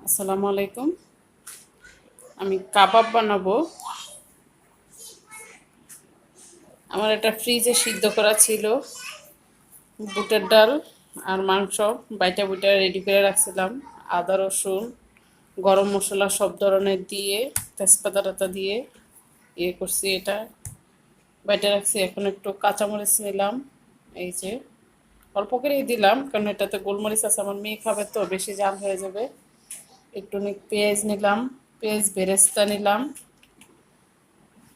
আসসালামু আলাইকুম। আমি কাবাব বানাবো। আমার এটা ফ্রিজে সিদ্ধ করা ছিল বুটের ডাল আর মাংস বাইটা বুইটা রেডি করে রাখছিলাম। আদা রসুন গরম মশলা সব ধরনের দিয়ে তেজপাতা টাতা দিয়ে করছি, এটা বাইটা রাখছি। এখন একটু কাঁচামরিচ নিলাম, এই যে অল্প করেই দিলাম কারণ এটাতে গোলমরিচ আছে, আমার মেয়ে খাবে তো বেশি জাল হয়ে যাবে। একটু পেঁয়াজ নিলাম, পেঁয়াজ বেরেস্তা নিলাম,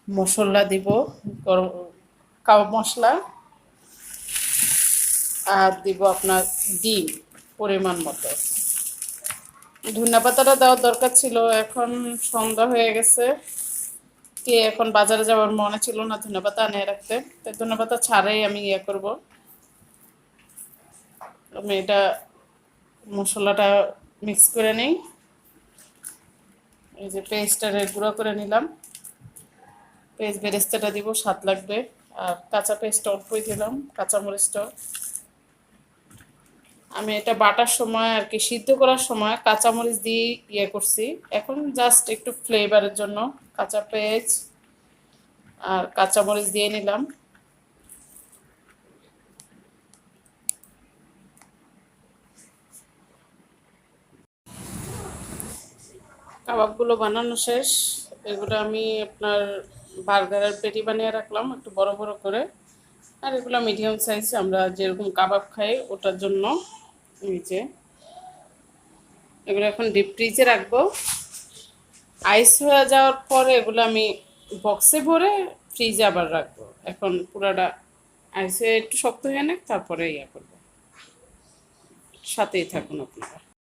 মশলা দিব গরম কাবাব মশলা, আর দিব আপনার ডিম পরিমাণ মতো। ধনিয়া পাতাটা দেওয়ার দরকার ছিল, এখন সন্ধ্যা হয়ে গেছে, কে এখন বাজারে যাওয়ার মনে ছিল না ধনিয়া পাতা আনিয়ে রাখতে, তাই ধনিয়া পাতা ছাড়াই আমি করব। আমি এটা মশলাটা মিক্স করে নিই। এই যে পেস্টটা গুঁড়ো করে নিলাম, পেস্ট বেরেস্তাটা দিব, স্বাদ লাগবে। আর কাঁচা পেস্ট অল্পই দিলাম, কাঁচামরিচটা। আমি এটা বাটার সময় আর কি সিদ্ধ করার সময় কাঁচামরিচ দিয়ে করছি, এখন জাস্ট একটু ফ্লেভারের জন্য কাঁচা পেঁয়াজ আর কাঁচামরিচ দিয়ে নিলাম। কাবাবগুলো বানানো শেষ। এগুলো আমি আপনার বার্গারের পেটি বানিয়ে রাখলাম একটু বড় বড় করে, আর এগুলো মিডিয়াম সাইজ আমরা যেরকম কাবাব খাই ওটার জন্য। এই যে এগুলো এখন ডিপ ফ্রিজে রাখবো, আইস হয়ে যাওয়ার পরে এগুলো আমি বক্সে ভরে ফ্রিজে আবার রাখবো। এখন পুরাটা আইসে একটু শক্ত হয়ে নেক, তারপরে করবো। সাথেই থাকুন আপনারা।